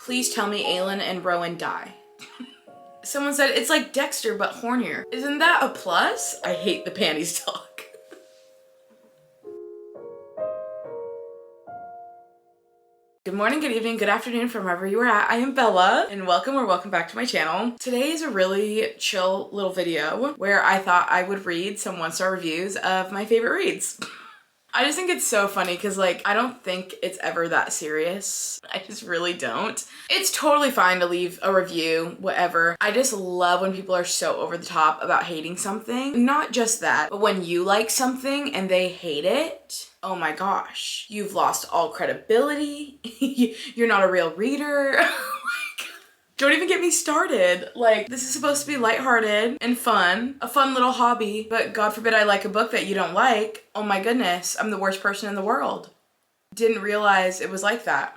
Please tell me Aelin and Rowan die. Someone said it's like Dexter but hornier. Isn't that a plus? I hate the panties talk. Good morning, good evening, good afternoon from wherever you are at. I am Bella and welcome or welcome back to my channel. Today is a really chill little video where I thought I would read some 1-star reviews of my favorite reads. I just think it's so funny because like, I don't think it's ever that serious. I just really don't. It's totally fine to leave a review, whatever. I just love when people are so over the top about hating something. Not just that, but when you like something and they hate it, oh my gosh, you've lost all credibility. You're not a real reader. Don't even get me started. Like, this is supposed to be lighthearted and fun, a fun little hobby, but God forbid I like a book that you don't like. Oh my goodness, I'm the worst person in the world. Didn't realize it was like that,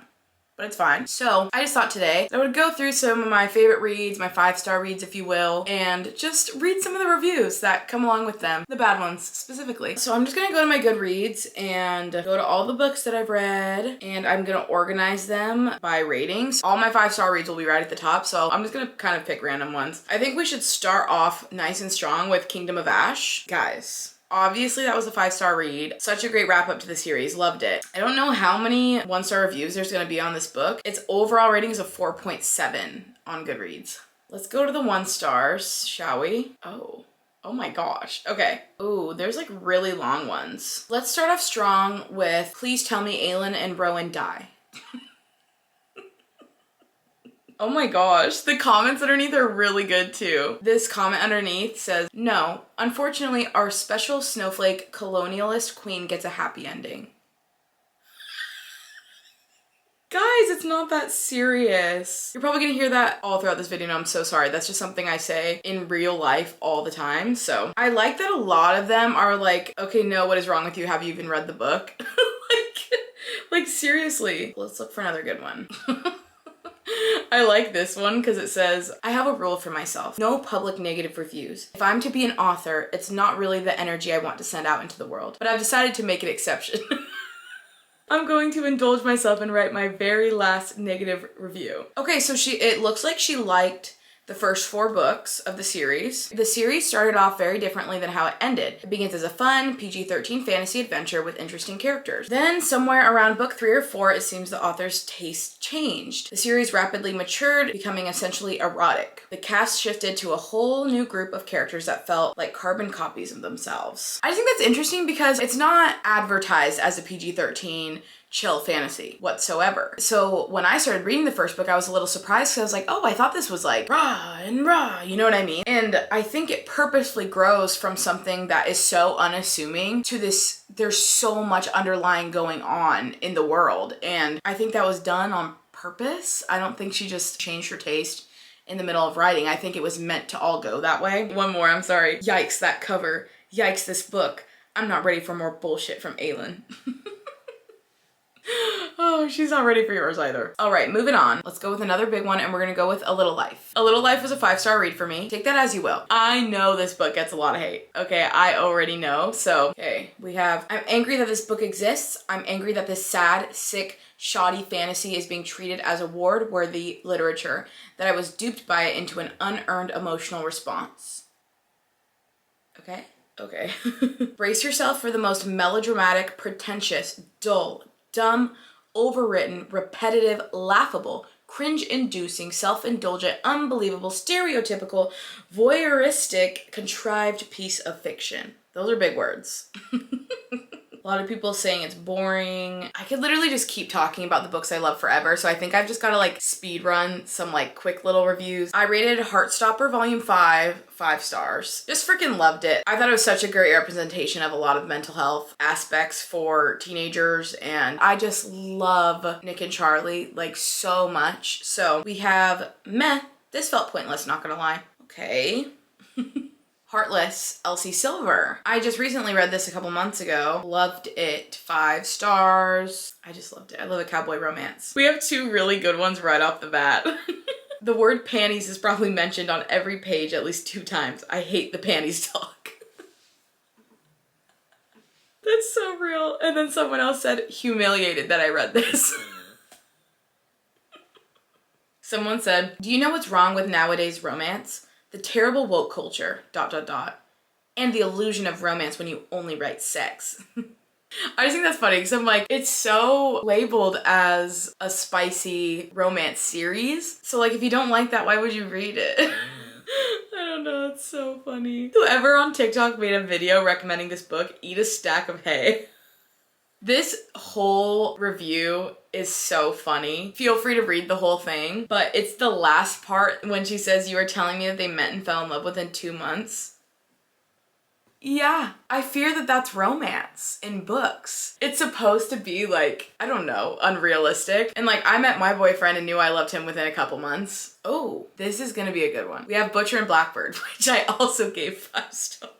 but it's fine. So I just thought today I would go through some of my favorite reads, my 5-star reads, if you will, and just read some of the reviews that come along with them, the bad ones specifically. So I'm just gonna go to my Goodreads and go to all the books that I've read, and I'm gonna organize them by ratings. All my 5-star reads will be right at the top, so I'm just gonna kind of pick random ones. I think we should start off nice and strong with Kingdom of Ash. Guys, obviously that was a 5-star read. Such a great wrap up to the series. Loved it. I don't know how many 1-star reviews there's gonna be on this book. Its overall rating is a 4.7 on Goodreads. Let's go to the 1 stars, shall we? Oh my gosh. Okay. Ooh, there's like really long ones. Let's start off strong with Please Tell Me Aelin and Rowan Die. Oh my gosh, the comments underneath are really good too. This comment underneath says, no, unfortunately our special snowflake colonialist queen gets a happy ending. Guys, it's not that serious. You're probably gonna hear that all throughout this video, and I'm so sorry. That's just something I say in real life all the time. So I like that a lot of them are like, okay, no, what is wrong with you? Have you even read the book? like seriously. Let's look for another good one. I like this one because it says, I have a rule for myself. No public negative reviews. If I'm to be an author, it's not really the energy I want to send out into the world, but I've decided to make an exception. I'm going to indulge myself and write my very last negative review. Okay, so it looks like she liked the first 4 books of the series. The series started off very differently than how it ended. It begins as a fun, PG-13 fantasy adventure with interesting characters. Then, somewhere around book 3 or 4, it seems the author's taste changed. The series rapidly matured, becoming essentially erotic. The cast shifted to a whole new group of characters that felt like carbon copies of themselves. I just think that's interesting because it's not advertised as a PG-13 chill fantasy whatsoever. So when I started reading the first book, I was a little surprised because I was like, oh, I thought this was like rah and rah, you know what I mean? And I think it purposefully grows from something that is so unassuming to this, there's so much underlying going on in the world. And I think that was done on purpose. I don't think she just changed her taste in the middle of writing. I think it was meant to all go that way. One more, I'm sorry. Yikes, that cover. Yikes, this book. I'm not ready for more bullshit from Aelin. Oh, she's not ready for yours either. All right, moving on. Let's go with another big one, and we're gonna go with A Little Life. A Little Life was a 5-star read for me. Take that as you will. I know this book gets a lot of hate. Okay, I already know. So, okay, we have, I'm angry that this book exists. I'm angry that this sad, sick, shoddy fantasy is being treated as award-worthy literature, that I was duped by it into an unearned emotional response. Okay? Okay. Brace yourself for the most melodramatic, pretentious, dull, dumb, overwritten, repetitive, laughable, cringe-inducing, self-indulgent, unbelievable, stereotypical, voyeuristic, contrived piece of fiction. Those are big words. A lot of people saying it's boring. I could literally just keep talking about the books I love forever, so I think I've just gotta like speed run some like quick little reviews. I rated Heartstopper Volume 5 5 stars. Just freaking loved it. I thought it was such a great representation of a lot of mental health aspects for teenagers, and I just love Nick and Charlie like so much. So we have meh. This felt pointless, not gonna lie. Okay. Heartless, Elsie Silver. I just recently read this a couple months ago. Loved it. 5 stars. I just loved it. I love a cowboy romance. We have 2 really good ones right off the bat. The word panties is probably mentioned on every page at least 2 times. I hate the panties talk. That's so real. And then someone else said, humiliated that I read this. Someone said, do you know what's wrong with nowadays romance? The terrible woke culture, ... and the illusion of romance when you only write sex. I just think that's funny because I'm like, it's so labeled as a spicy romance series. So like, if you don't like that, why would you read it? I don't know, it's so funny. Whoever on TikTok made a video recommending this book, eat a stack of hay. This whole review is so funny. Feel free to read the whole thing, but it's the last part when she says, you are telling me that they met and fell in love within 2 months. Yeah, I fear that that's romance in books. It's supposed to be like, I don't know, unrealistic. And like, I met my boyfriend and knew I loved him within a couple months. Oh, this is gonna be a good one. We have Butcher and Blackbird, which I also gave 5 stars.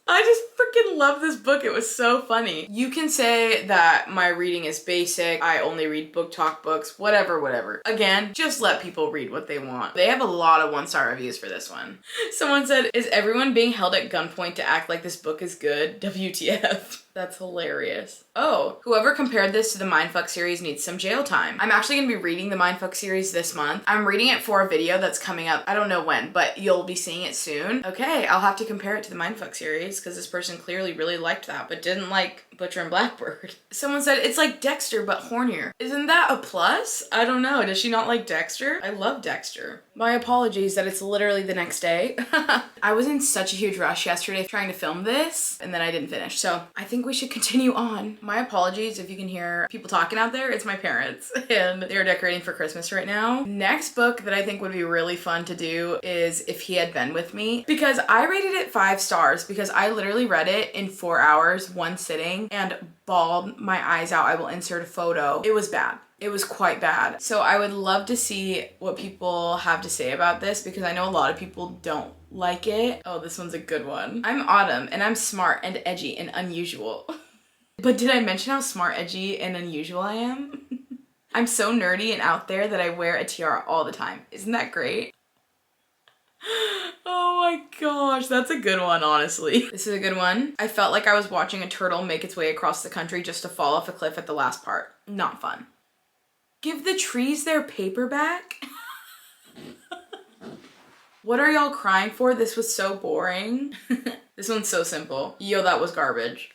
I just freaking love this book. It was so funny. You can say that my reading is basic. I only read book talk books, whatever. Again, just let people read what they want. They have a lot of 1-star reviews for this one. Someone said, is everyone being held at gunpoint to act like this book is good? WTF. That's hilarious. Oh, whoever compared this to the Mindfuck series needs some jail time. I'm actually gonna be reading the Mindfuck series this month. I'm reading it for a video that's coming up. I don't know when, but you'll be seeing it soon. Okay, I'll have to compare it to the Mindfuck series because this person clearly really liked that, but didn't like Butcher and Blackbird. Someone said it's like Dexter, but hornier. Isn't that a plus? I don't know. Does she not like Dexter? I love Dexter. My apologies that it's literally the next day. I was in such a huge rush yesterday trying to film this, and then I didn't finish. So I think we should continue on. My apologies if you can hear people talking out there. It's my parents, and they're decorating for Christmas right now. Next book that I think would be really fun to do is If He Had Been With Me, because I rated it 5 stars because I literally read it in 4 hours, one sitting, and bawled my eyes out. I will insert a photo. It was bad. It was quite bad. So I would love to see what people have to say about this because I know a lot of people don't like it. Oh, this one's a good one. I'm Autumn and I'm smart and edgy and unusual. But did I mention how smart, edgy, and unusual I am? I'm so nerdy and out there that I wear a tiara all the time. Isn't that great? Oh my gosh, that's a good one, honestly. This is a good one. I felt like I was watching a turtle make its way across the country just to fall off a cliff at the last part. Not fun. Give the trees their paper back? What are y'all crying for? This was so boring. This one's so simple. Yo, that was garbage.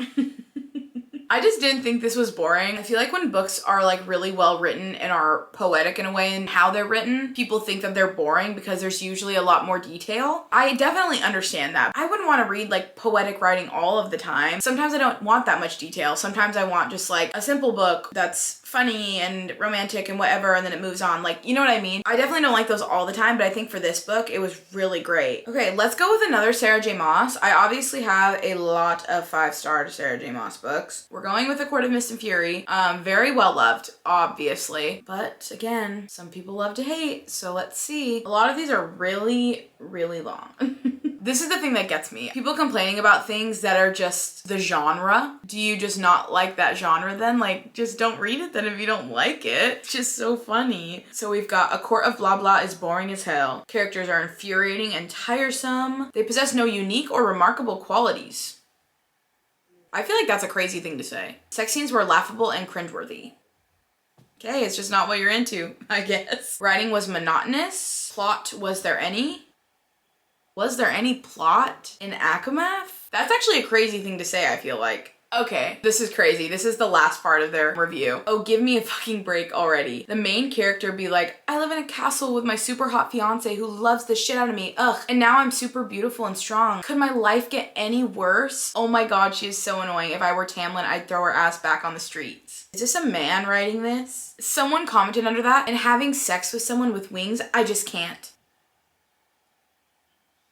I just didn't think this was boring. I feel like when books are like really well written and are poetic in a way and how they're written, people think that they're boring because there's usually a lot more detail. I definitely understand that. I wouldn't want to read like poetic writing all of the time. Sometimes I don't want that much detail. Sometimes I want just like a simple book that's funny and romantic and whatever, and then it moves on. Like, you know what I mean? I definitely don't like those all the time, but I think for this book, it was really great. Okay, let's go with another Sarah J. Maas. I obviously have a lot of 5-star Sarah J. Maas books. We're going with A Court of Mist and Fury. Very well loved, obviously. But again, some people love to hate, so let's see. A lot of these are really, really long. This is the thing that gets me. People complaining about things that are just the genre. Do you just not like that genre then? Like, just don't read it then if you don't like it. It's just so funny. So we've got A Court of Blah Blah is boring as hell. Characters are infuriating and tiresome. They possess no unique or remarkable qualities. I feel like that's a crazy thing to say. Sex scenes were laughable and cringeworthy. Okay, it's just not what you're into, I guess. Writing was monotonous. Plot, was there any? Was there any plot in Akamath? That's actually a crazy thing to say, I feel like. Okay, this is crazy. This is the last part of their review. Oh, give me a fucking break already. The main character be like, I live in a castle with my super hot fiance who loves the shit out of me. Ugh, and now I'm super beautiful and strong. Could my life get any worse? Oh my god, she is so annoying. If I were Tamlin, I'd throw her ass back on the streets. Is this a man writing this? Someone commented under that, and having sex with someone with wings, I just can't.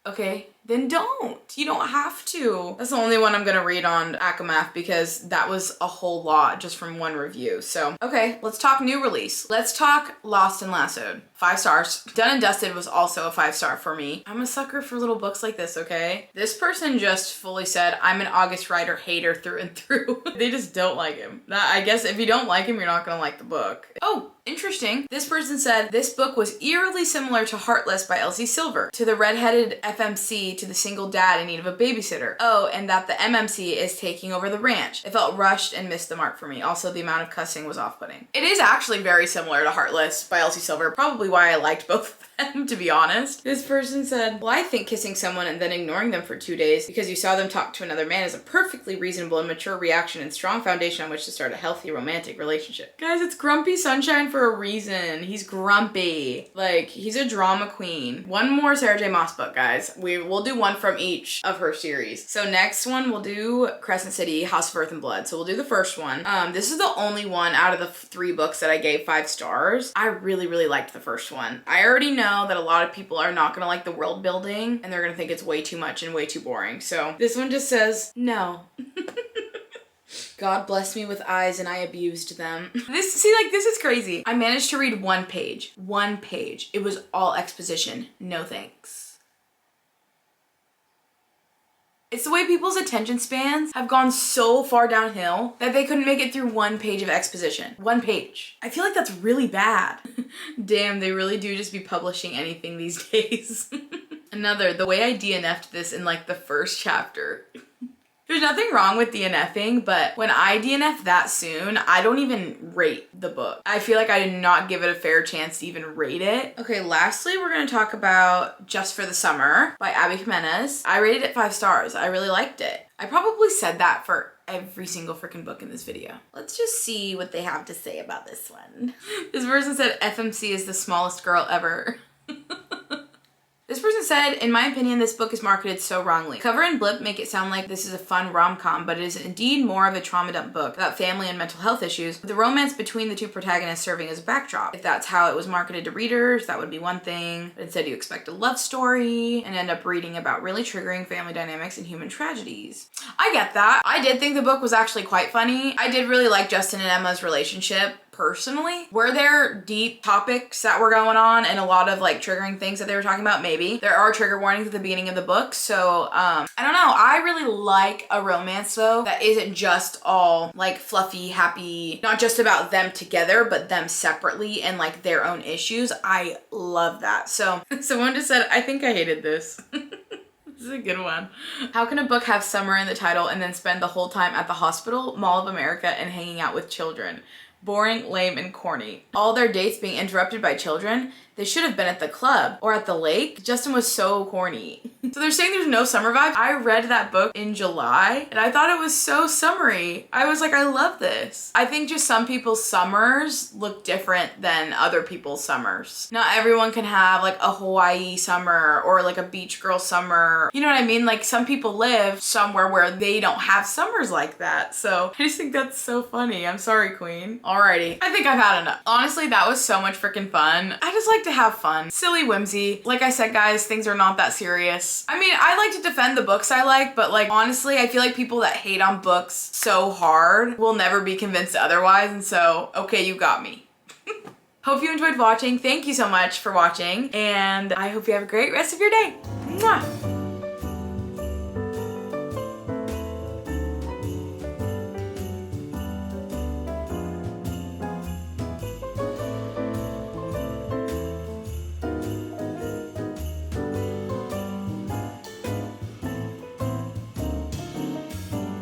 Okay, then don't. You don't have to. That's the only one I'm gonna read on Akamath because that was a whole lot just from one review. So, okay, let's talk new release. Let's talk Lost and Lassoed. 5 stars. Done and Dusted was also a 5-star for me. I'm a sucker for little books like this, okay? This person just fully said, I'm an August Rider hater through and through. They just don't like him. I guess if you don't like him, you're not gonna like the book. Oh, interesting. This person said, this book was eerily similar to Heartless by Elsie Silver, to the redheaded FMC to the single dad in need of a babysitter. Oh, and that the MMC is taking over the ranch. It felt rushed and missed the mark for me. Also, the amount of cussing was off-putting. It is actually very similar to Heartless by Elsie Silver, probably why I liked both of them, to be honest. This person said, well, I think kissing someone and then ignoring them for 2 days because you saw them talk to another man is a perfectly reasonable and mature reaction and strong foundation on which to start a healthy romantic relationship. Guys, it's Grumpy Sunshine for a reason. He's grumpy. Like, he's a drama queen. One more Sarah J. Maas book, guys. We'll do one from each of her series. So next one, we'll do Crescent City, House of Earth and Blood. So we'll do the first one. This is the only one out of the 3 books that I gave 5 stars. I really, really liked the first one. I already know that a lot of people are not gonna like the world building and they're gonna think it's way too much and way too boring. So this one just says, no. God blessed me with eyes and I abused them. This is crazy. I managed to read 1 page. 1 page. It was all exposition. No thanks. It's the way people's attention spans have gone so far downhill that they couldn't make it through 1 page of exposition. 1 page. I feel like that's really bad. Damn, they really do just be publishing anything these days. Another, the way I DNF'd this in like the first chapter. There's nothing wrong with DNFing, but when I DNF that soon, I don't even rate the book. I feel like I did not give it a fair chance to even rate it. Okay, lastly, we're gonna talk about Just for the Summer by Abby Jimenez. I rated it 5 stars. I really liked it. I probably said that for every single freaking book in this video. Let's just see what they have to say about this one. This person said FMC is the smallest girl ever. This person said, in my opinion, this book is marketed so wrongly. Cover and blip make it sound like this is a fun rom-com, but it is indeed more of a trauma dump book about family and mental health issues, with the romance between the 2 protagonists serving as a backdrop. If that's how it was marketed to readers, that would be one thing, but instead you expect a love story and end up reading about really triggering family dynamics and human tragedies. I get that. I did think the book was actually quite funny. I did really like Justin and Emma's relationship. Personally, were there deep topics that were going on and a lot of like triggering things that they were talking about? Maybe. There are trigger warnings at the beginning of the book, so I don't know. I really like a romance though that isn't just all like fluffy, happy, not just about them together, but them separately and like their own issues. I love that. So someone just said, I think I hated this. This is a good one. How can a book have summer in the title and then spend the whole time at the hospital, Mall of America, and hanging out with children? Boring, lame, and corny. All their dates being interrupted by children. They should have been at the club or at the lake. Justin was so corny. So they're saying there's no summer vibe. I read that book in July and I thought it was so summery. I was like, I love this. I think just some people's summers look different than other people's summers. Not everyone can have like a Hawaii summer or like a beach girl summer. You know what I mean? Like some people live somewhere where they don't have summers like that. So I just think that's so funny. I'm sorry, queen. Alrighty. I think I've had enough. Honestly, that was so much freaking fun. I just like to have fun. Silly whimsy. Like I said, guys, things are not that serious. I mean, I like to defend the books I like, but like honestly, I feel like people that hate on books so hard will never be convinced otherwise, and so, okay, you got me. Hope you enjoyed watching. Thank you so much for watching, and I hope you have a great rest of your day. Mwah!